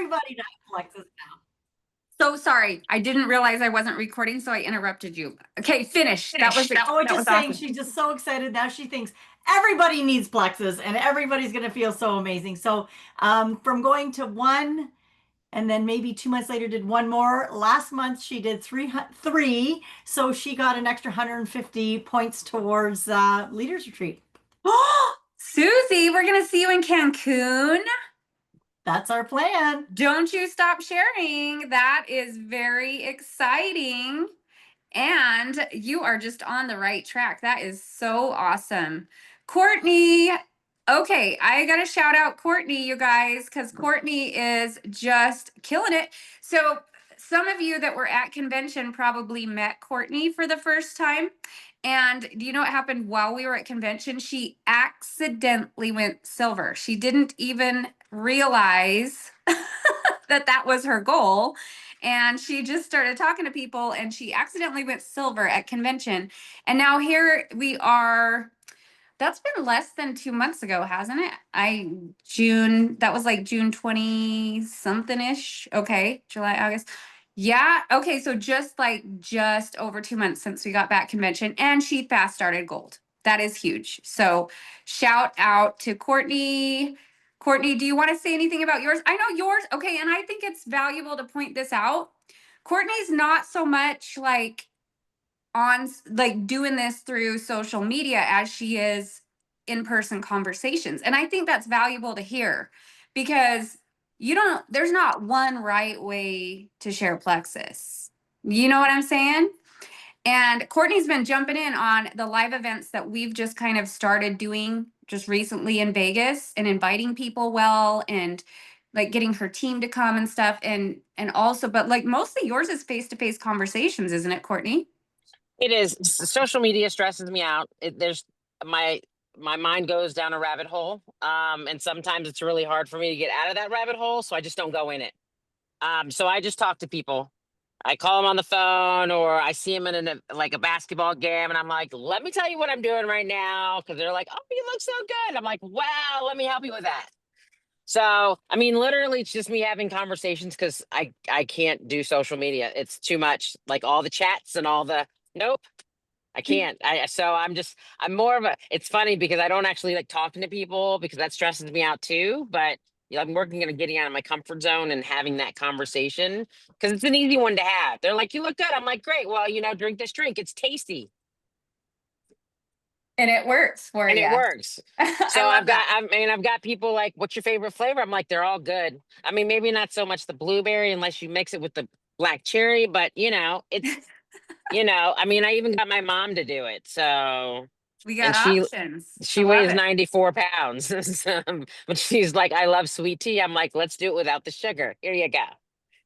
Everybody knows plexus now. So sorry. I didn't realize I wasn't recording, so I interrupted you. Okay, finish. That was just saying, awesome. She's just so excited now. She thinks everybody needs plexus and everybody's going to feel so amazing. So from going to one and then maybe 2 months later did one more. Last month she did three. So she got an extra 150 points towards Leaders Retreat. Oh, Susie, we're going to see you in Cancun. That's our plan. Don't you stop sharing. That is very exciting. And you are just on the right track. That is so awesome. Courtney. Okay, I got to shout out Courtney, you guys, because Courtney is just killing it. So some of you that were at convention probably met Courtney for the first time. And do you know what happened while we were at convention? She accidentally went silver. She didn't even realize that that was her goal. And she just started talking to people and she accidentally went silver at convention. And now here we are. That's been less than 2 months ago, hasn't it? That was like June 20 something ish. Okay. July, August. Yeah. Okay. So just over 2 months since we got back convention, and she fast started gold. That is huge. So shout out to Courtney. Courtney, do you want to say anything about yours? I know yours. Okay. And I think it's valuable to point this out. Courtney's not so much doing this through social media as she is in-person conversations. And I think that's valuable to hear because there's not one right way to share plexus. You know what I'm saying? And Courtney's been jumping in on the live events that we've just kind of started doing just recently in Vegas and inviting people and getting her team to come and stuff. And also, but mostly yours is face-to-face conversations, isn't it, Courtney? It is. Social media stresses me out. There's my mind goes down a rabbit hole. And sometimes it's really hard for me to get out of that rabbit hole. So I just don't go in it. So I just talk to people. I call them on the phone or I see them in a basketball game and I'm like, let me tell you what I'm doing right now. Cause they're like, oh, you look so good. I'm like, wow, let me help you with that. So, I mean, literally it's just me having conversations because I can't do social media. It's too much, like all the chats and nope, I can't. I'm more of it's funny because I don't actually like talking to people because that stresses me out too. But I'm working on getting out of my comfort zone and having that conversation because it's an easy one to have. They're like, you look good. I'm like, great. Well, drink this drink. It's tasty. And it works for you. And it works. So I've got people like, what's your favorite flavor? I'm like, they're all good. I mean, maybe not so much the blueberry unless you mix it with the black cherry, but it's, I mean, I even got my mom to do it. So we got options. She weighs 94 pounds. But she's like, I love sweet tea. I'm like, let's do it without the sugar. Here you go.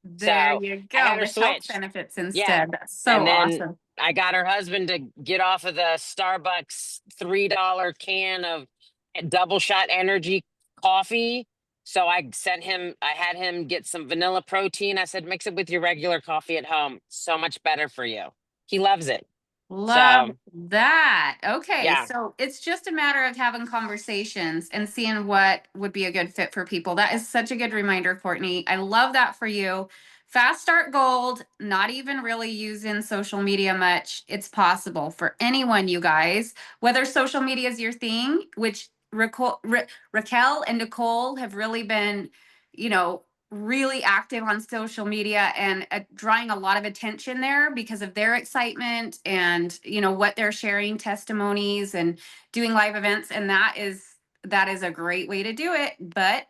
There you go. I had her switch benefits instead. Yeah. That's so awesome. I got her husband to get off of the Starbucks $3 can of double shot energy coffee. So I had him get some vanilla protein. I said, mix it with your regular coffee at home. So much better for you. He loves it. Love that. Okay. Yeah. So it's just a matter of having conversations and seeing what would be a good fit for people. That is such a good reminder, Courtney. I love that for you. Fast start gold, not even really using social media much. It's possible for anyone, you guys, whether social media is your thing, which Raquel and Nicole have really been, really active on social media and drawing a lot of attention there because of their excitement and what they're sharing, testimonies and doing live events. And that is a great way to do it, but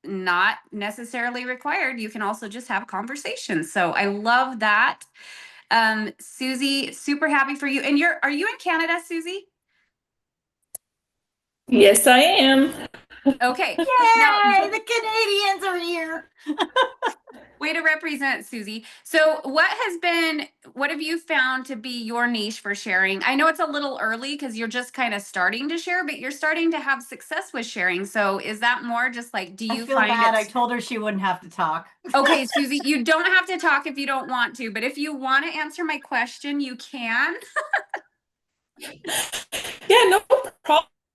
not necessarily required. You can also just have conversations. So I love that. Susie, super happy for you. And are you in Canada, Susie? Yes, I am. Okay. Yay! The Canadians are here. Way to represent, Susie. So what have you found to be your niche for sharing? I know it's a little early because you're just kind of starting to share, but you're starting to have success with sharing. So is that more just do you find bad? I told her she wouldn't have to talk. Okay, Susie, you don't have to talk if you don't want to, but if you want to answer my question, you can. Yeah, no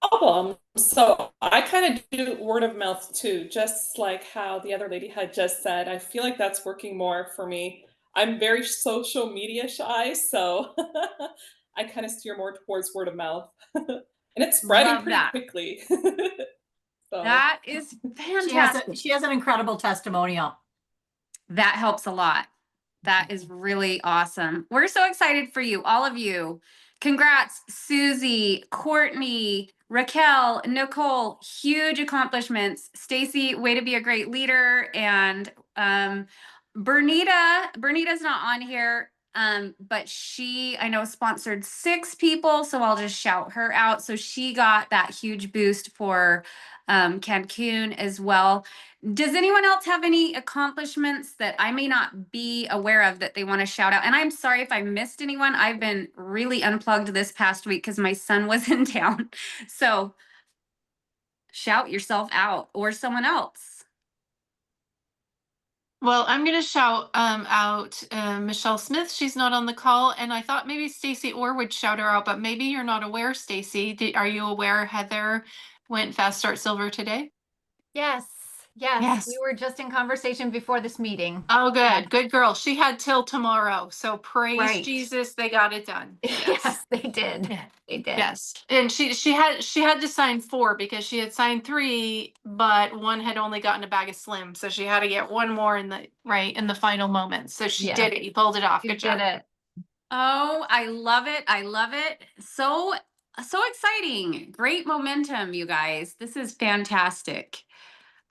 problem. So I kind of do word of mouth too, just like how the other lady had just said. I feel like that's working more for me. I'm very social media shy, so I kind of steer more towards word of mouth. And it's spreading Love pretty that. quickly. So That is She has fantastic. she has an incredible testimonial. That helps a lot. That is really awesome. We're so excited for you, all of you. Congrats, Susie, Courtney, Raquel, Nicole, huge accomplishments. Stacey, way to be a great leader. And Bernita's not on here, but she, I know, sponsored 6 people, so I'll just shout her out. So she got that huge boost for Cancun as well. Does anyone else have any accomplishments that I may not be aware of that they want to shout out? And I'm sorry if I missed anyone. I've been really unplugged this past week because my son was in town. So shout yourself out or someone else. Well, I'm going to shout out Michelle Smith. She's not on the call, and I thought maybe Stacey Orr would shout her out, but maybe you're not aware, Stacey. Are you aware Heather went Fast Start Silver today? Yes, yes. Yes. We were just in conversation before this meeting. Oh, good. Good girl. She had till tomorrow. So praise Right. Jesus, they got it done. Yes, they did. They did. Yes. And she had to sign 4 because she had signed 3, but one had only gotten a bag of Slim. So she had to get one more in the final moment. So she Yeah. did it. You pulled it off. You Good did job. it. Oh, I love it. I love it. So exciting. Great momentum, you guys. This is fantastic.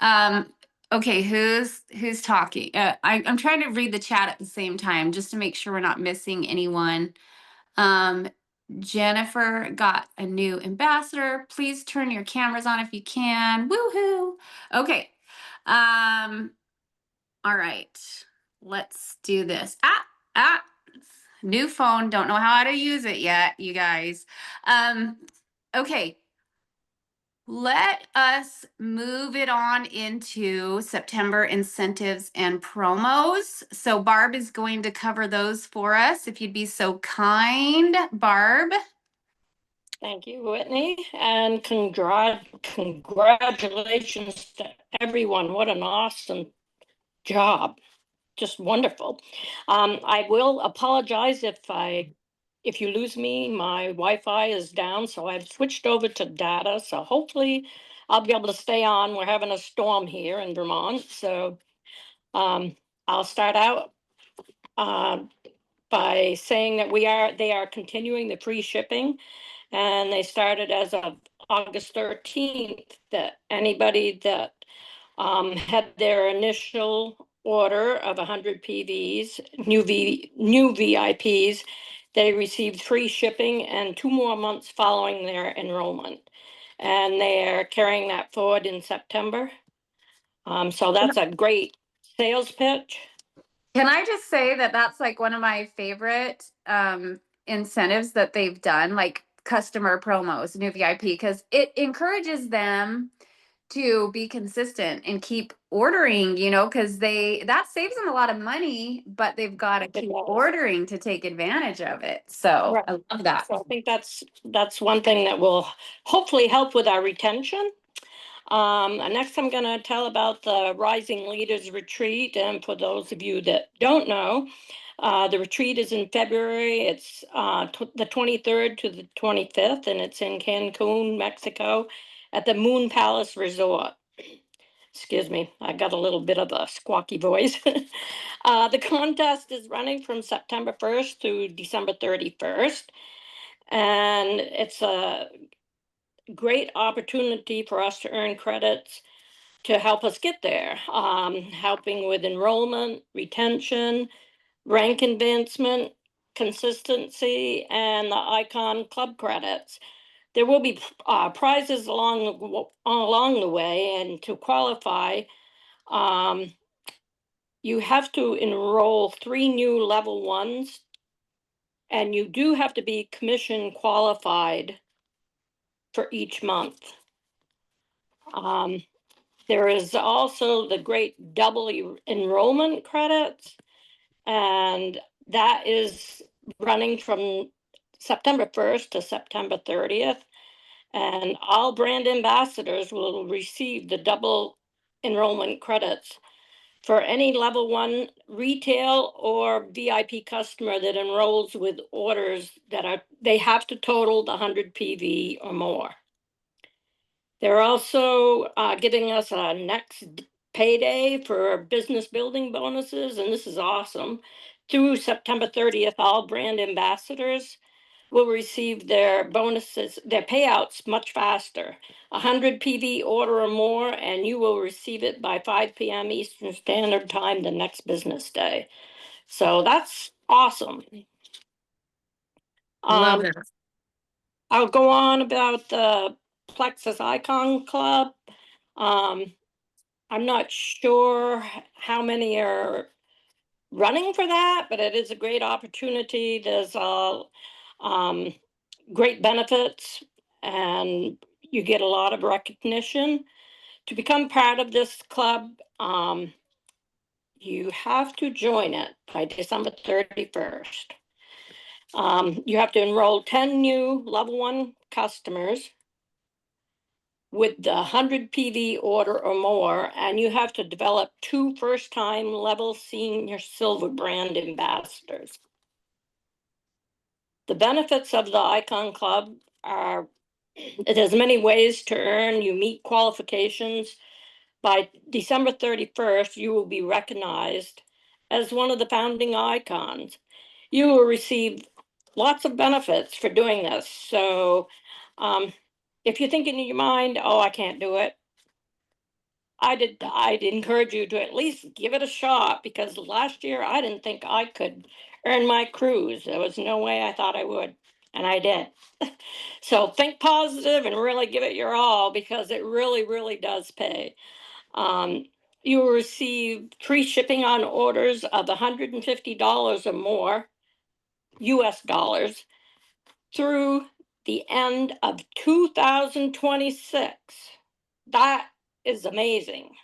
Okay, who's talking? I'm trying to read the chat at the same time just to make sure we're not missing anyone. Jennifer got a new ambassador. Please turn your cameras on if you can. Woohoo! Okay. All right. Let's do this. New phone. Don't know how to use it yet, you guys. Okay. Let us move it on into September incentives and promos. So Barb is going to cover those for us. If you'd be so kind, Barb. Thank you, Whitney, and congratulations to everyone. What an awesome job. Just wonderful. I will apologize if you lose me. My Wi-Fi is down, so I've switched over to data. So hopefully I'll be able to stay on. We're having a storm here in Vermont. So I'll start out by saying that they are continuing the free shipping, and they started as of August 13th, that anybody that had their initial order of 100 PVs, new VIPs, they received free shipping and 2 more months following their enrollment. And they're carrying that forward in September. So that's a great sales pitch. Can I just say that that's like one of my favorite incentives that they've done, like customer promos, new VIP, because it encourages them to be consistent and keep ordering, because that saves them a lot of money, but they've got to keep ordering to take advantage of it. So Right. I love that. So I think that's one thing that will hopefully help with our retention. And next I'm going to tell about the Rising Leaders Retreat. And for those of you that don't know, the retreat is in February. It's the 23rd to the 25th, and it's in Cancun, Mexico, at the Moon Palace Resort. Excuse me, I got a little bit of a squawky voice. The contest is running from September 1st to December 31st. And it's a great opportunity for us to earn credits to help us get there, helping with enrollment, retention, rank advancement, consistency, and the Icon Club credits. There will be prizes along the way, and to qualify, you have to enroll 3 new level 1s, and you do have to be commission qualified for each month. There is also the great double enrollment credits, and that is running from September 1st to September 30th. And all brand ambassadors will receive the double enrollment credits for any level 1 retail or VIP customer that enrolls with orders that they have to total the 100 PV or more. They're also giving us a next payday for business building bonuses, and this is awesome. Through September 30th, all brand ambassadors will receive their bonuses, their payouts much faster. 100 PV order or more, and you will receive it by 5 p.m. Eastern Standard Time the next business day. So that's awesome. Love it. I'll go on about the Plexus Icon Club. I'm not sure how many are running for that, but it is a great opportunity. There's great benefits, and you get a lot of recognition. To become part of this club, you have to join it by December 31st. You have to enroll 10 new level 1 customers with the 100 PV order or more, and you have to develop 2 first-time level senior silver brand ambassadors. The benefits of the Icon Club are there's many ways to earn. You meet qualifications. By December 31st, you will be recognized as one of the founding icons. You will receive lots of benefits for doing this. So if you're thinking in your mind, oh, I can't do it, I'd encourage you to at least give it a shot, because last year I didn't think I could earn my cruise. There was no way I thought I would, and I did. So think positive and really give it your all, because it really, really does pay. You will receive free shipping on orders of $150 or more, US dollars, through the end of 2026. That is amazing.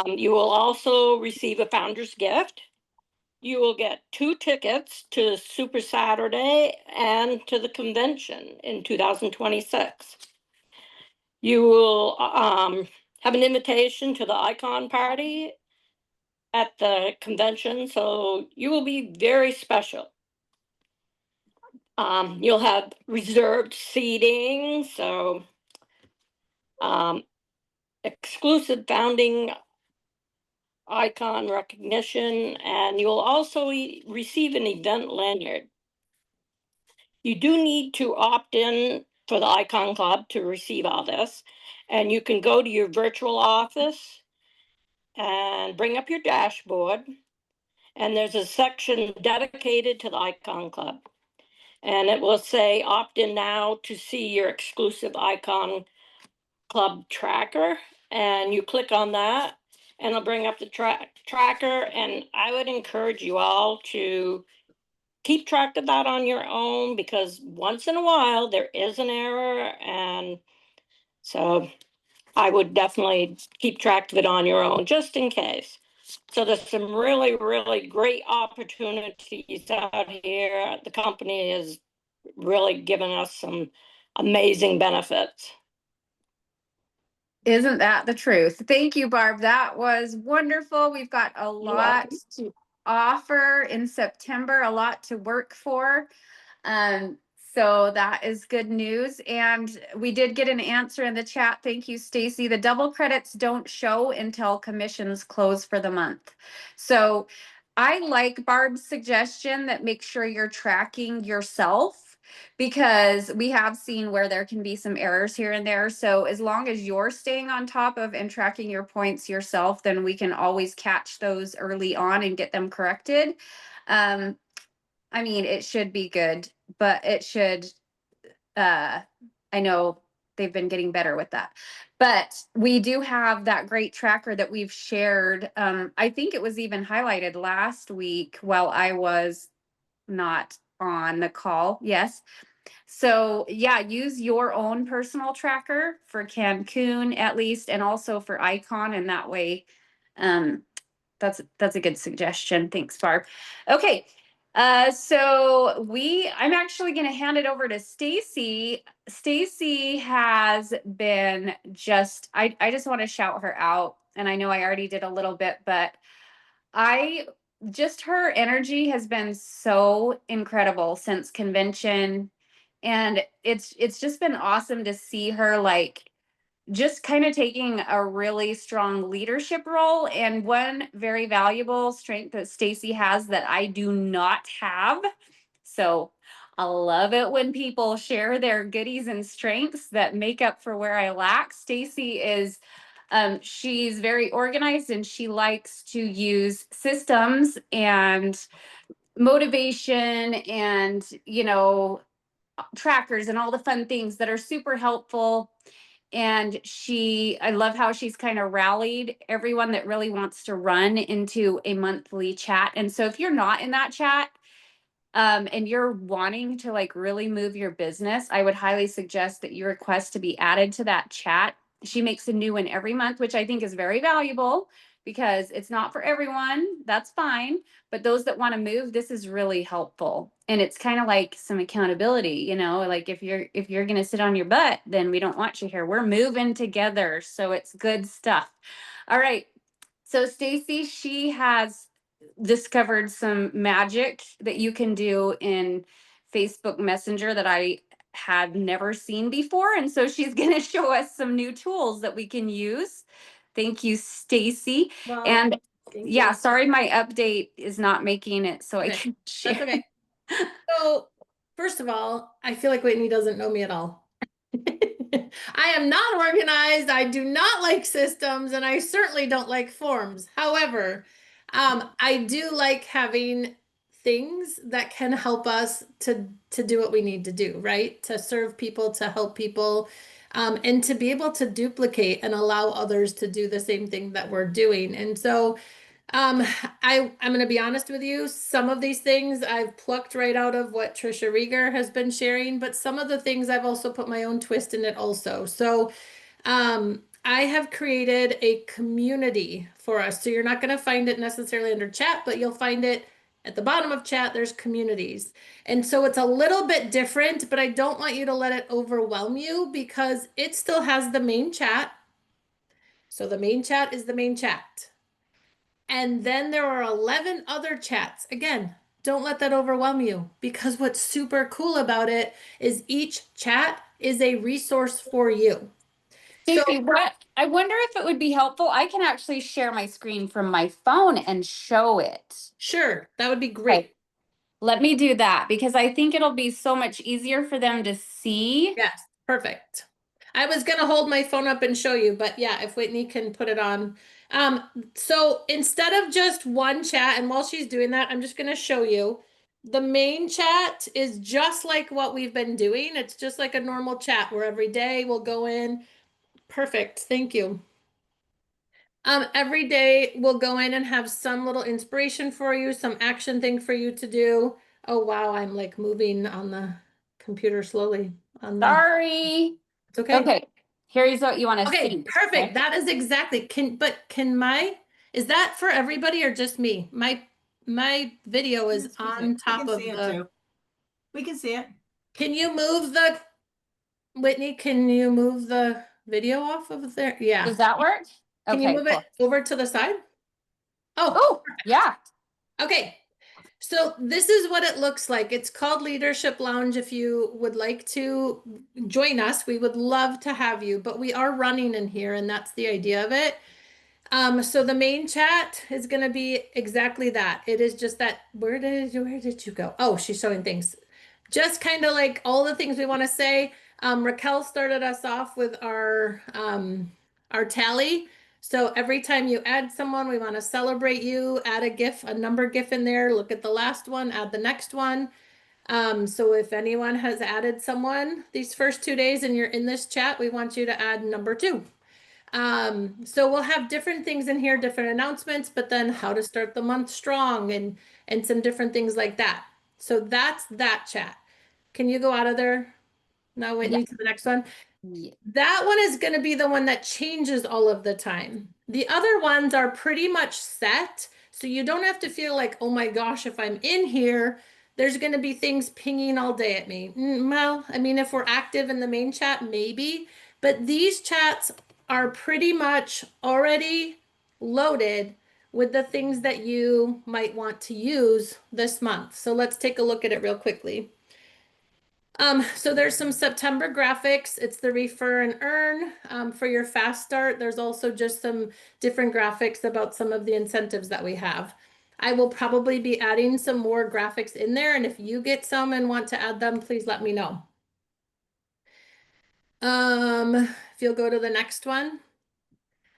You will also receive a founder's gift. You will get 2 tickets to Super Saturday and to the convention in 2026. You will have an invitation to the Icon Party at the convention, so you will be very special. You'll have reserved seating, so exclusive founding icon recognition, and you'll also receive an event lanyard. You do need to opt in for the Icon Club to receive all this, and you can go to your virtual office and bring up your dashboard, and there's a section dedicated to the Icon Club, and it will say opt in now to see your exclusive Icon Club tracker, and you click on that and it'll bring up the tracker. And I would encourage you all to keep track of that on your own, because once in a while there is an error, and so I would definitely keep track of it on your own just in case. So there's some really, really great opportunities out here. The company is really giving us some amazing benefits. Isn't that the truth? Thank you, Barb. That was wonderful. We've got a lot to offer in September, a lot to work for. So that is good news. And we did get an answer in the chat. Thank you, Stacey. The double credits don't show until commissions close for the month. So I like Barb's suggestion that make sure you're tracking yourself, because we have seen where there can be some errors here and there. So as long as you're staying on top of and tracking your points yourself, then we can always catch those early on and get them corrected. I mean, it should be good, but it should, I know they've been getting better with that. But we do have that great tracker that we've shared. I think it was even highlighted last week while I was not on the call. Yes. So yeah, use your own personal tracker for Cancun at least, and also for Icon, and that way, that's a good suggestion. Thanks, Barb. Okay. I'm actually going to hand it over to Stacey. Stacey has been I just want to shout her out. And I know I already did a little bit, but I just her energy has been so incredible since convention. And it's just been awesome to see her like just kind of taking a really strong leadership role. And one very valuable strength that Stacey has that I do not have. So I love it when people share their goodies and strengths that make up for where I lack. Stacey is she's very organized and she likes to use systems and motivation and trackers and all the fun things that are super helpful. And I love how she's kind of rallied everyone that really wants to run into a monthly chat. And so if you're not in that chat, and you're wanting to like really move your business, I would highly suggest that you request to be added to that chat. She makes a new one every month, which I think is very valuable because it's not for everyone. That's fine. But those that want to move, this is really helpful. And it's kind of like some accountability, like if you're going to sit on your butt, then we don't want you here. We're moving together. So it's good stuff. All right. So Stacey, she has discovered some magic that you can do in Facebook Messenger that I had never seen before. And so she's going to show us some new tools that we can use. Thank you, Stacey. Well, And thank yeah, you. sorry, my update is not making it so I Okay, can share. That's okay. So, first of all, I feel like Whitney doesn't know me at all. I am not organized. I do not like systems, and I certainly don't like forms. However, I do like having things that can help us to do what we need to do, right? To serve people, to help people, and to be able to duplicate and allow others to do the same thing that we're doing. And so, um, I'm going to be honest with you. Some of these things I've plucked right out of what Trisha Rieger has been sharing, but some of the things I've also put my own twist in it also. So, I have created a community for us. So you're not going to find it necessarily under chat, but you'll find it at the bottom of chat. There's communities. And so it's a little bit different, but I don't want you to let it overwhelm you because it still has the main chat. So the main chat is the main chat. And then there are 11 other chats. Again, don't let that overwhelm you because what's super cool about it is each chat is a resource for you. Stacey, I wonder if it would be helpful. I can actually share my screen from my phone and show it. Sure, that would be great. Okay. Let me do that because I think it'll be so much easier for them to see. Yes, perfect. I was going to hold my phone up and show you, but yeah, if Whitney can put it on. So instead of just one chat, and while she's doing that, I'm just going to show you. The main chat is just like what we've been doing. It's just like a normal chat where every day we'll go in. Perfect. Thank you. Every day we'll go in and have some little inspiration for you, some action thing for you to do. Oh, wow. I'm like moving on the computer slowly. Sorry. It's okay. Okay. Here's what you want to Okay, see. perfect. Okay. That is exactly. Is that for everybody or just me? My video is on top of the. We can see it. Can you move the, Whitney, can you move the video off of there? Yeah. Does that work? Can you Okay, move cool. it over to the side? Oh, Oh, yeah. okay. So this is what it looks like. It's called Leadership Lounge. If you would like to join us, we would love to have you, but we are running in here and that's the idea of it. So the main chat is going to be exactly that. It is just that, where did you go? Oh, she's showing things. Just kind of like all the things we want to say. Raquel started us off with our tally. So every time you add someone, we want to celebrate you, add a GIF, a number GIF in there, look at the last one, add the next one. So if anyone has added someone these first 2 days and you're in this chat, we want you to add number 2. So we'll have different things in here, different announcements, but then how to start the month strong and some different things like that. So that's that chat. Can you go out of there? Now, Whitney, to the next one. Yeah. That one is going to be the one that changes all of the time. The other ones are pretty much set. So you don't have to feel like, oh my gosh, if I'm in here, there's going to be things pinging all day at me. Well, I mean, if we're active in the main chat, maybe, but these chats are pretty much already loaded with the things that you might want to use this month. So let's take a look at it real quickly. So there's some September graphics. It's the refer and earn for your fast start. There's also just some different graphics about some of the incentives that we have. I will probably be adding some more graphics in there, and if you get some and want to add them, please let me know. If you'll go to the next one.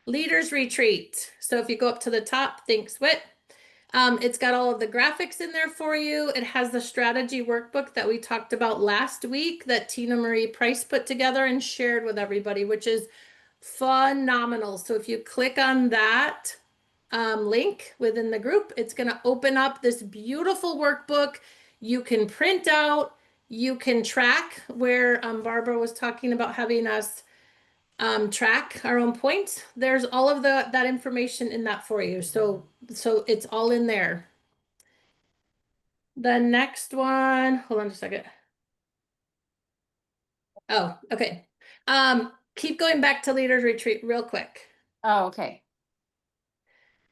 Leaders Retreat. So if you go up to the top, think SWIT. It's got all of the graphics in there for you. It has the strategy workbook that we talked about last week that Tina Marie Price put together and shared with everybody, which is phenomenal. So if you click on that link within the group, it's going to open up this beautiful workbook. You can print out, you can track where Barbara was talking about having us track our own points. There's all of that information in that for you. So it's all in there. The next one, hold on a second. Oh, okay. Keep going back to Leaders Retreat real quick. Oh, okay.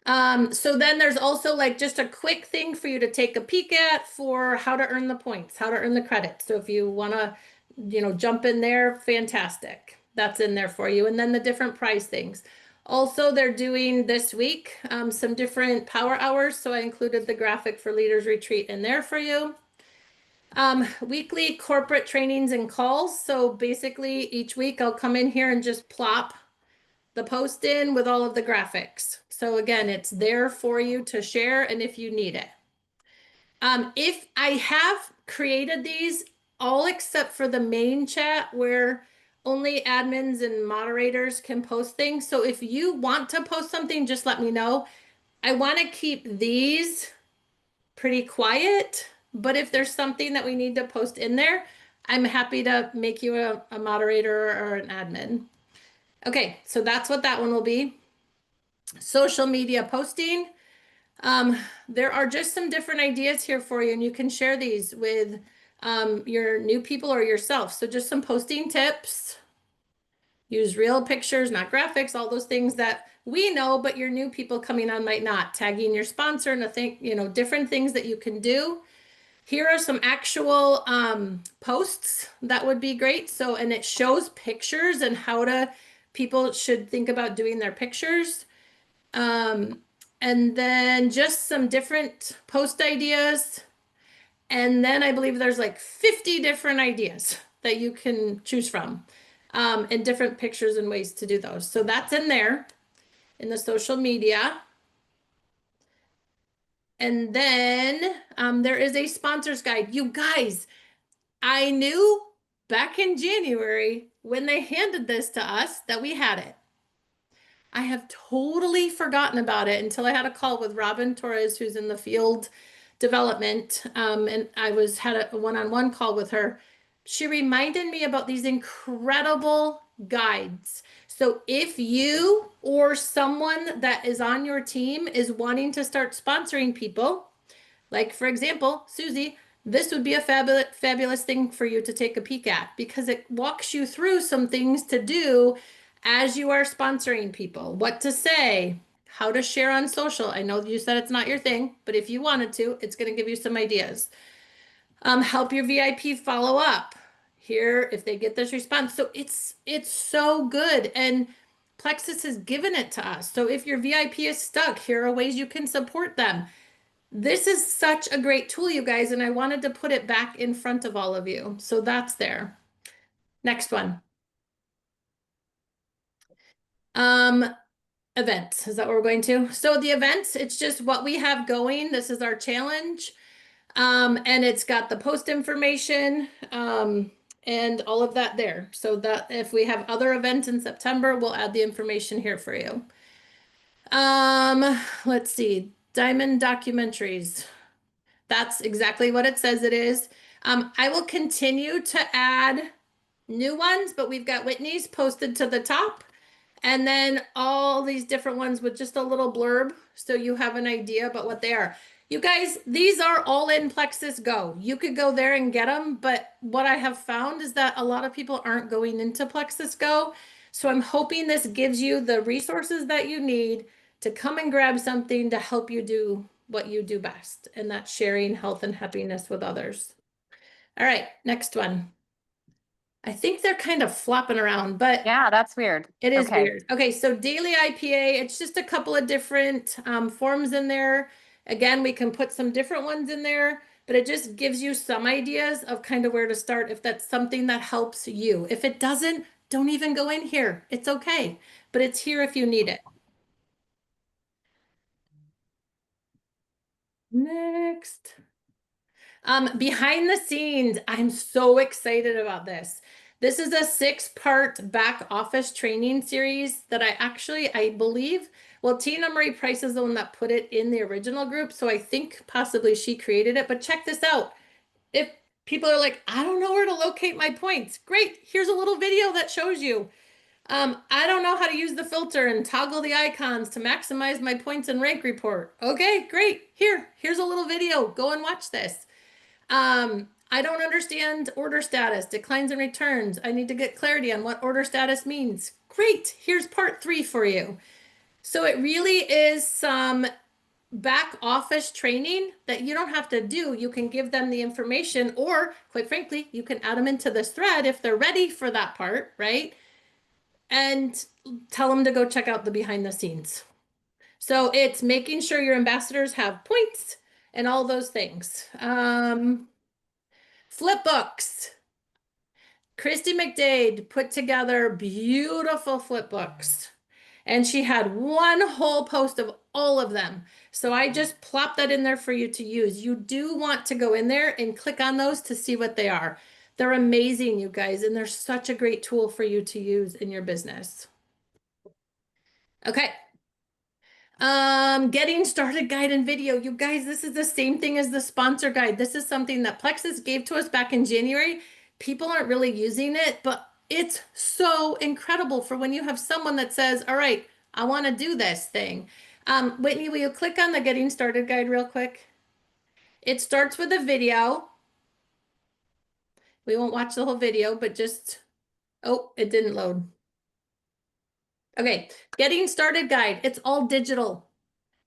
So then there's also like just a quick thing for you to take a peek at for how to earn the points, how to earn the credits. So if you want to, jump in there, fantastic. That's in there for you. And then the different prize things. Also, they're doing this week some different power hours. So I included the graphic for Leaders Retreat in there for you. Weekly corporate trainings and calls. So basically each week I'll come in here and just plop the post in with all of the graphics. So again, it's there for you to share and if you need it. If I have created these all except for the main chat where only admins and moderators can post things. So if you want to post something, just let me know. I want to keep these pretty quiet, but if there's something that we need to post in there, I'm happy to make you a moderator or an admin. Okay, so that's what that one will be. Social media posting. There are just some different ideas here for you, and you can share these with your new people or yourself. So just some posting tips. Use real pictures, not graphics, all those things that we know, but your new people coming on might not. Tagging your sponsor and different things that you can do. Here are some actual posts that would be great. So, and it shows pictures and how people should think about doing their pictures. And then just some different post ideas. And then I believe there's like 50 different ideas that you can choose from and different pictures and ways to do those. So that's in there in the social media. And then there is a sponsors guide. You guys, I knew back in January when they handed this to us that we had it. I have totally forgotten about it until I had a call with Robin Torres, who's in the field development. And I had a one-on-one call with her. She reminded me about these incredible guides. So if you or someone that is on your team is wanting to start sponsoring people, like for example, Susie, this would be a fabulous thing for you to take a peek at because it walks you through some things to do as you are sponsoring people, what to say, how to share on social. I know you said it's not your thing, but if you wanted to, it's going to give you some ideas. Help your VIP follow up here if they get this response. So it's so good. And Plexus has given it to us. So if your VIP is stuck, here are ways you can support them. This is such a great tool, you guys, and I wanted to put it back in front of all of you. So that's there. Next one. Events, is that what we're going to? So the events, it's just what we have going. This is our challenge. And it's got the post information and all of that there. So that if we have other events in September, we'll add the information here for you. Let's see, Diamond Documentaries. That's exactly what it says it is. I will continue to add new ones, but we've got Whitney's posted to the top. And then all these different ones with just a little blurb so you have an idea about what they are. You guys, these are all in Plexus Go. You could go there and get them, but what I have found is that a lot of people aren't going into Plexus Go. So I'm hoping this gives you the resources that you need to come and grab something to help you do what you do best, and that's sharing health and happiness with others. All right, next one. I think they're kind of flopping around, but Yeah, that's weird. it is Okay. weird. Okay, so daily IPA, it's just a couple of different forms in there. Again, we can put some different ones in there, but it just gives you some ideas of kind of where to start if that's something that helps you. If it doesn't, don't even go in here. It's okay, but it's here if you need it. Next. Behind the scenes, I'm so excited about this. This is a 6-part back office training series that I believe, well, Tina Marie Price is the one that put it in the original group, so I think possibly she created it, but check this out. If people are like, I don't know where to locate my points, great, here's a little video that shows you. I don't know how to use the filter and toggle the icons to maximize my points and rank report. Okay, great, here's a little video, go and watch this. I don't understand order status, declines and returns. I need to get clarity on what order status means. Great, here's part 3 for you. So it really is some back office training that you don't have to do. You can give them the information, or quite frankly, you can add them into this thread if they're ready for that part, right? And tell them to go check out the behind the scenes. So it's making sure your ambassadors have points and all those things. Flip books. Christy McDade put together beautiful flip books, and she had one whole post of all of them. So I just plopped that in there for you to use. You do want to go in there and click on those to see what they are. They're amazing, you guys, and they're such a great tool for you to use in your business. Okay. Getting started guide and video. You guys, this is the same thing as the sponsor guide. This is something that Plexus gave to us back in January. People aren't really using it, but it's so incredible for when you have someone that says, all right, I want to do this thing. Whitney, will you click on the getting started guide real quick? It starts with a video. We won't watch the whole video, but just, oh, it didn't load. Okay, getting started guide. It's all digital.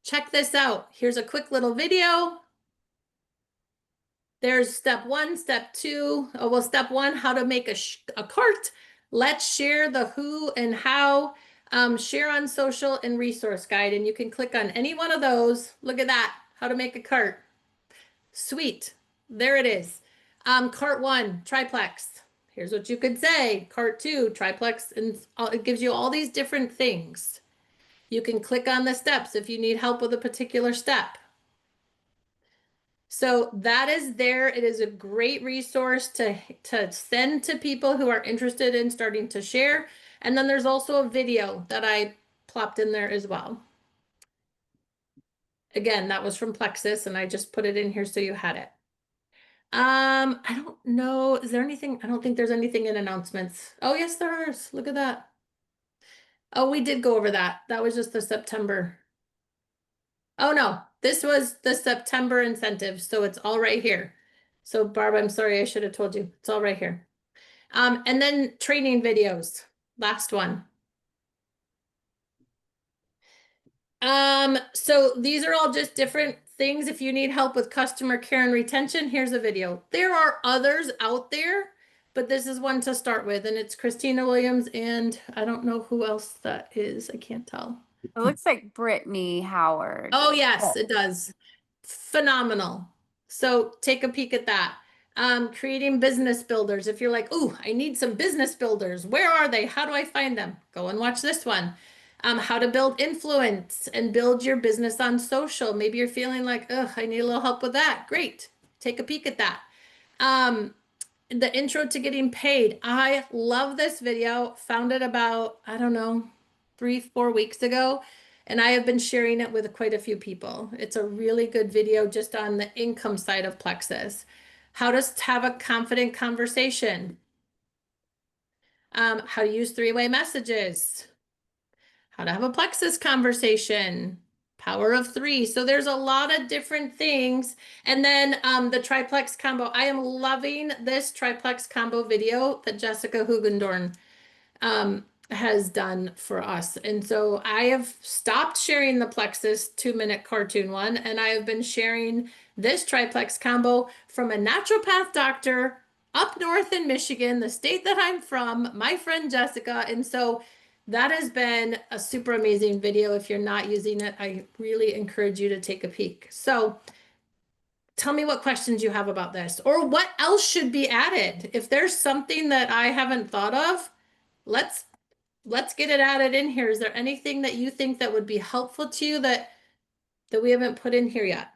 Check this out. Here's a quick little video. There's step 1, step 2. Oh, well, step 1, how to make a cart. Let's share the who and how. Share on social and resource guide. And you can click on any one of those. Look at that. How to make a cart. Sweet. There it is. Cart 1, triplex. Here's what you could say. Cart 2, triplex. And it gives you all these different things. You can click on the steps if you need help with a particular step. So that is there. It is a great resource to send to people who are interested in starting to share. And then there's also a video that I plopped in there as well. Again, that was from Plexus, and I just put it in here so you had it. I don't know. Is there anything? I don't think there's anything in announcements. Oh, yes, there is. Look at that. Oh, we did go over that. That was just the September. Oh, no, this was the September incentive. So it's all right here. So Barb, I'm sorry, I should have told you. It's all right here. And then training videos, last one. So these are all just different things. If you need help with customer care and retention, here's a video. There are others out there, but this is one to start with, and it's Christina Williams, and I don't know who else that is. I can't tell. It looks like Brittany Howard. Oh, yes, it does. Phenomenal. So take a peek at that. Creating business builders. If you're like, oh, I need some business builders. Where are they? How do I find them? Go and watch this one. How to build influence and build your business on social. Maybe you're feeling like, oh, I need a little help with that. Great. Take a peek at that. The intro to getting paid. I love this video. Found it about, I don't know, 3-4 weeks ago. And I have been sharing it with quite a few people. It's a really good video just on the income side of Plexus. How to have a confident conversation. How to use 3-way messages. how to have a plexus conversation, power of 3. So there's a lot of different things. And then the triplex combo. I am loving this triplex combo video that Jessica Hugendorn has done for us. And so I have stopped sharing the Plexus 2-minute cartoon one, and I have been sharing this triplex combo from a naturopath doctor up north in Michigan, the state that I'm from, my friend Jessica. And so that has been a super amazing video. If you're not using it, I really encourage you to take a peek. So tell me what questions you have about this, or what else should be added. If there's something that I haven't thought of, let's get it added in here. Is there anything that you think that would be helpful to you that we haven't put in here yet?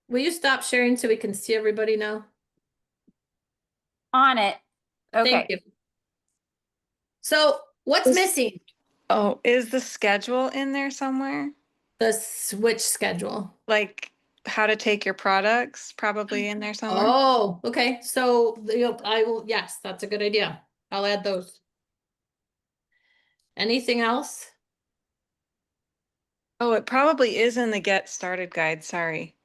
Will you stop sharing so we can see everybody now? On it. Thank Okay. you. So what's missing? Oh, is the schedule in there somewhere? The switch schedule. Like how to take your products, probably in there somewhere. Oh, okay. So I will, yes, that's a good idea. I'll add those. Anything else? Oh, it probably is in the Get Started guide. Sorry.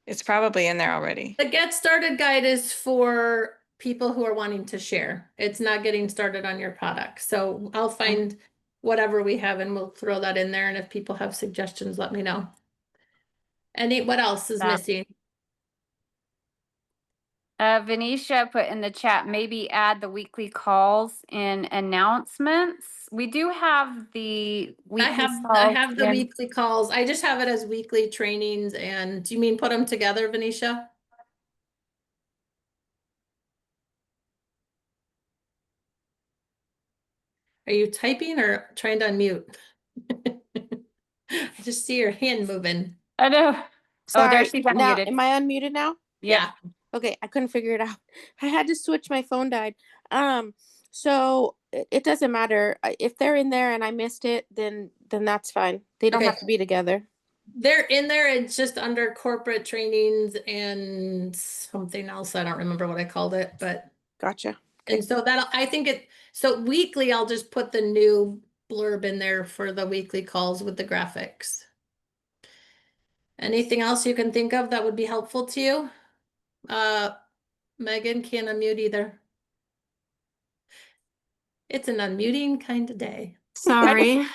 It's probably in there already. The Get Started guide is for people who are wanting to share. It's not getting started on your product. So I'll find whatever we have and we'll throw that in there. And if people have suggestions, let me know. What else is missing? Venetia put in the chat, maybe add the weekly calls in announcements. We do have the weekly I have the calls in- weekly calls. I just have it as weekly trainings. And do you mean put them together, Venetia? Are you typing or trying to unmute? I just see your hand moving. I know. Oh, there Sorry. she's Now, unmuted. am I unmuted now? Yeah. Okay, I couldn't figure it out. I had to switch. My phone died. So it doesn't matter if they're in there and I missed it. Then that's fine. They don't Okay. have to be together. They're in there. It's just under corporate trainings and something else. I don't remember what I called it, but Gotcha. and so I think so weekly, I'll just put the new blurb in there for the weekly calls with the graphics. Anything else you can think of that would be helpful to you? Megan can't unmute either. It's an unmuting kind of day. Sorry.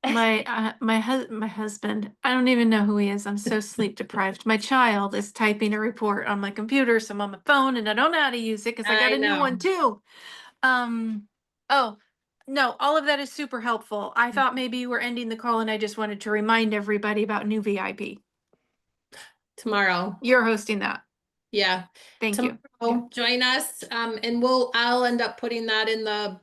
My husband, I don't even know who he is. I'm so sleep deprived. My child is typing a report on my computer, so I'm on my phone and I don't know how to use it because I got a new one too. Oh, no, all of that is super helpful. I thought maybe you were ending the call and I just wanted to remind everybody about new VIP. Tomorrow. You're hosting that. Yeah. Thank you. Tomorrow, join us. And I'll end up putting that in the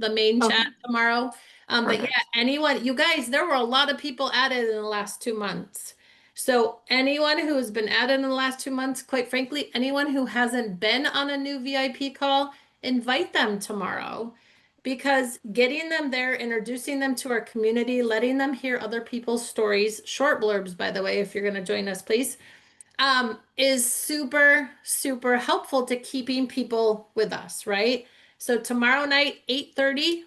main Okay. chat tomorrow. But yeah, Perfect. you guys, there were a lot of people added in the last 2 months. So anyone who has been added in the last 2 months, quite frankly, anyone who hasn't been on a new VIP call, invite them tomorrow. Because getting them there, introducing them to our community, letting them hear other people's stories, short blurbs, by the way, if you're going to join us, please, is super, super helpful to keeping people with us, right? So tomorrow night, 8:30,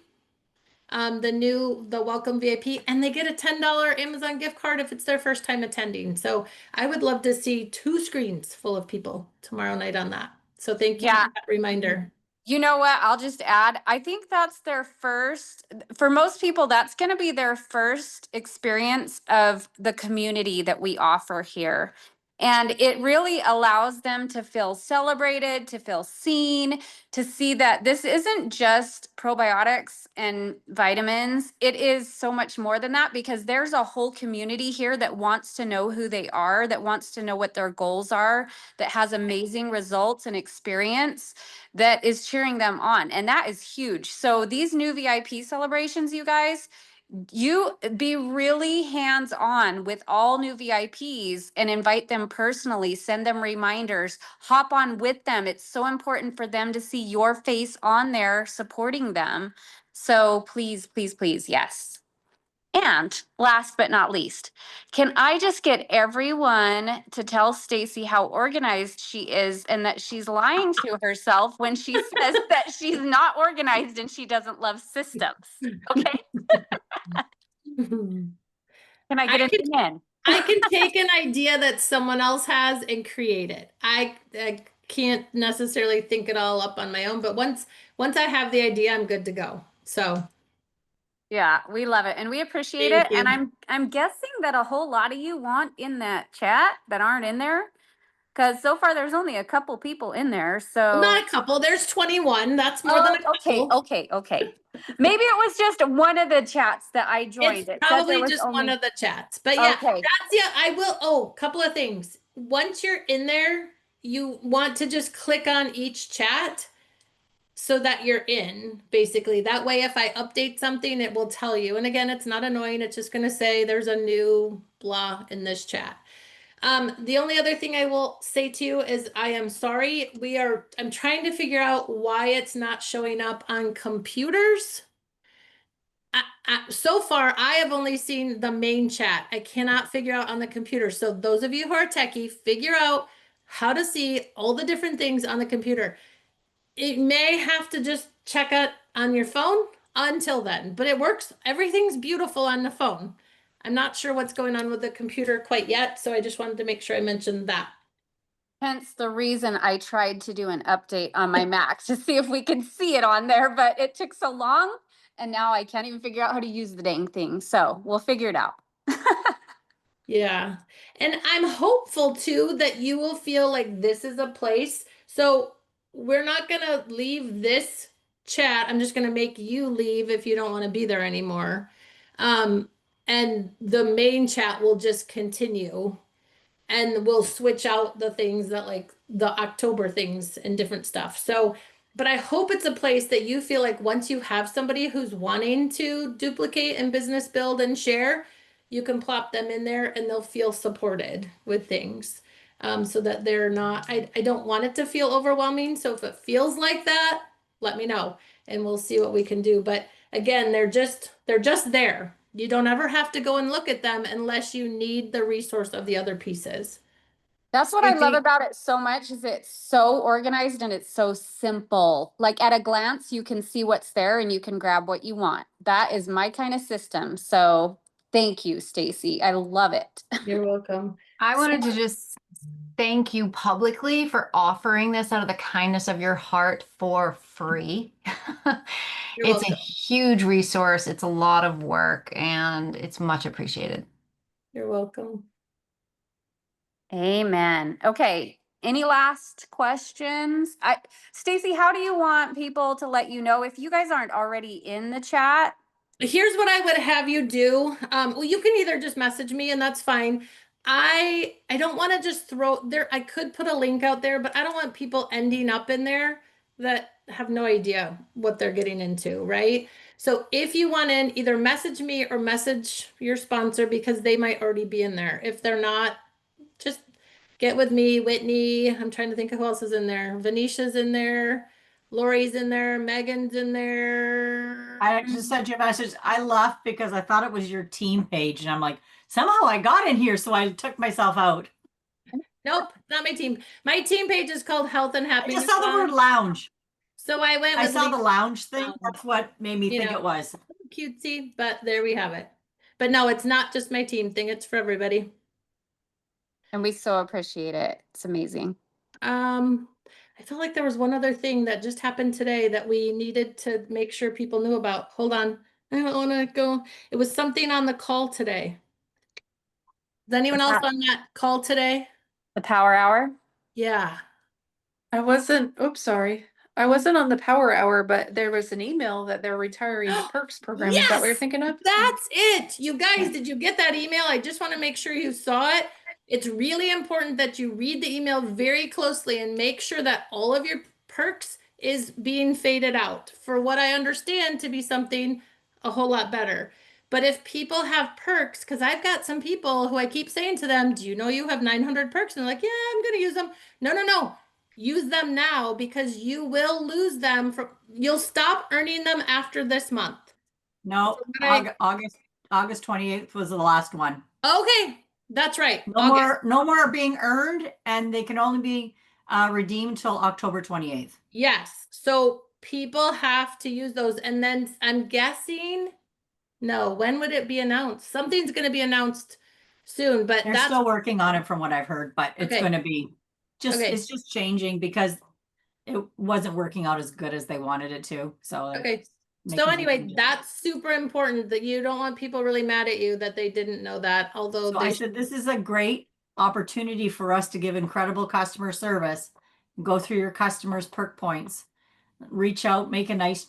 the welcome VIP, and they get a $10 Amazon gift card if it's their first time attending. So I would love to see 2 screens full of people tomorrow night on that. So thank you for that reminder. You know what? I'll just add, I think that's their first, for most people, that's going to be their first experience of the community that we offer here. And it really allows them to feel celebrated, to feel seen, to see that this isn't just probiotics and vitamins. It is so much more than that, because there's a whole community here that wants to know who they are, that wants to know what their goals are, that has amazing results and experience, that is cheering them on. And that is huge. So these new VIP celebrations, you guys, you be really hands-on with all new VIPs and invite them personally, send them reminders, hop on with them. It's so important for them to see your face on there supporting them. So please, please, please, yes. And last but not least, can I just get everyone to tell Stacey how organized she is and that she's lying to herself when she says that she's not organized and she doesn't love systems? Okay. Can I get an amen? I can take an idea that someone else has and create it. I can't necessarily think it all up on my own, but once I have the idea, I'm good to go. So Yeah, we love it and we appreciate thank it. And you. I'm guessing that a whole lot of you want in that chat that aren't in there. Because so far there's only a couple people in there. So Not a couple. There's 21. That's more than a okay, couple. okay. Maybe it was just one of the chats that I joined. It's It said there probably was just one only of the chats. But yeah, okay. I will. Oh, couple of things. Once you're in there, you want to just click on each chat so that you're in, basically. That way, if I update something, it will tell you. And again, it's not annoying. It's just going to say there's a new blah in this chat. The only other thing I will say to you is I am sorry. I'm trying to figure out why it's not showing up on computers. So far, I have only seen the main chat. I cannot figure out on the computer. So those of you who are techie, figure out how to see all the different things on the computer. It may have to just check it on your phone until then, but it works. Everything's beautiful on the phone. I'm not sure what's going on with the computer quite yet, so I just wanted to make sure I mentioned that. Hence the reason I tried to do an update on my Mac to see if we could see it on there, but it took so long and now I can't even figure out how to use the dang thing. So we'll figure it out. Yeah. And I'm hopeful too that you will feel like this is a place. So we're not going to leave this chat. I'm just going to make you leave if you don't want to be there anymore. And the main chat will just continue and we'll switch out the things that like the October things and different stuff. So, but I hope it's a place that you feel like once you have somebody who's wanting to duplicate and business build and share, you can plop them in there and they'll feel supported with things. So that they're not, I don't want it to feel overwhelming. So if it feels like that, let me know and we'll see what we can do. But again, they're just there. You don't ever have to go and look at them unless you need the resource of the other pieces. That's what I love about it so much is it's so organized and it's so simple. Like at a glance, you can see what's there and you can grab what you want. That is my kind of system. So thank you, Stacey. I love it. You're welcome. I wanted to just thank you publicly for offering this out of the kindness of your heart for free. It's a huge resource. It's a lot of work and it's much appreciated. You're welcome. Amen. Okay. Any last questions? Stacey, how do you want people to let you know if you guys aren't already in the chat? Here's what I would have you do. Well, you can either just message me and that's fine. I don't want to just throw there. I could put a link out there, but I don't want people ending up in there that have no idea what they're getting into, right? So if you want in, either message me or message your sponsor because they might already be in there. If they're not, just get with me, Whitney. I'm trying to think of who else is in there. Venetia's in there. Lori's in there. Megan's in there. I actually sent you a message. I left because I thought it was your team page. And I'm like, somehow I got in here. So I took myself out. Nope, not my team. My team page is called Health and I Happiness. just saw the word lounge. So I went I with saw the Lisa. lounge thing. That's what made me think it was. Cutesy, but there we have it. But no, it's not just my team thing. It's for everybody. And we so appreciate it. It's amazing. I felt like there was one other thing that just happened today that we needed to make sure people knew about. Hold on. I don't want to go. It was something on the call today. Is anyone else on that call today? The power hour? Yeah. I wasn't, oops, sorry. I wasn't on the power hour, but there was an email that they're retiring the perks program. Is that what you're Yes! thinking of? That's it. You guys, did you get that email? I just want to make sure you saw it. It's really important that you read the email very closely and make sure that all of your perks is being faded out for what I understand to be something a whole lot better. But if people have perks, because I've got some people who I keep saying to them, do you know you have 900 perks? And they're like, yeah, I'm going to use them. No. Use them now because you will lose them you'll stop earning them after this month. No, So August August 28th was the last one. Okay, that's right. No more being earned, and they can only be redeemed till October 28th. Yes. So people have to use those. And then I'm guessing, no, when would it be announced? Something's going to be announced soon, but They're that's still working on it from what I've heard, but it's Okay. going to be Okay. it's just changing because it wasn't working out as good as they wanted it to. So okay. So making some anyway, changes. that's super important that you don't want people really mad at you that they didn't know that, although So they I said, this is a great opportunity for us to give incredible customer service. Go through your customers' perk points. Reach out, make a nice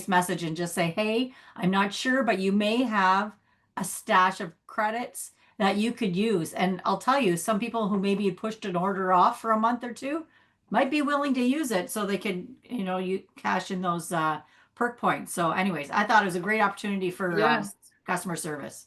message and just say, hey, I'm not sure, but you may have a stash of credits that you could use. And I'll tell you, some people who maybe had pushed an order off for a month or two might be willing to use it so they could, you cash in those perk points. So anyways, I thought it was a great opportunity for Yes. customer service.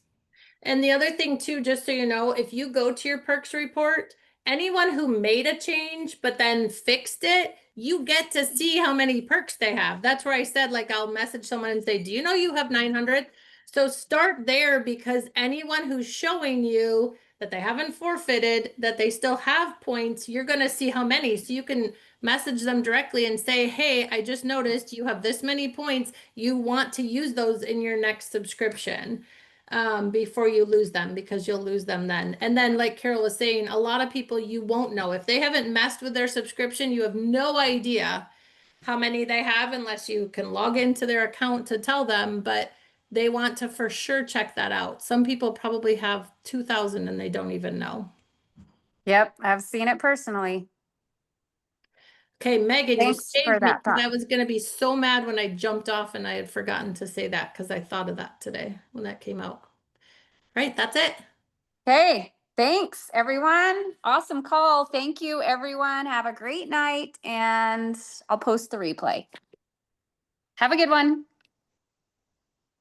And the other thing too, just so you know, if you go to your perks report, anyone who made a change but then fixed it, you get to see how many perks they have. That's where I said, like, I'll message someone and say, do you know you have 900? So start there, because anyone who's showing you that they haven't forfeited, that they still have points, you're going to see how many. So you can message them directly and say, hey, I just noticed you have this many points. You want to use those in your next subscription before you lose them, because you'll lose them then. And then, like Carol was saying, a lot of people you won't know. If they haven't messed with their subscription, you have no idea how many they have unless you can log into their account to tell them, but they want to for sure check that out. Some people probably have 2,000 and they don't even know. Yep, I've seen it personally. Okay, Megan, you Thanks for saved me that because thought. I was going to be so mad when I jumped off and I had forgotten to say that, because I thought of that today when that came out. Right, that's it. Okay, thanks everyone. Awesome call. Thank you everyone. Have a great night, and I'll post the replay. Have a good one.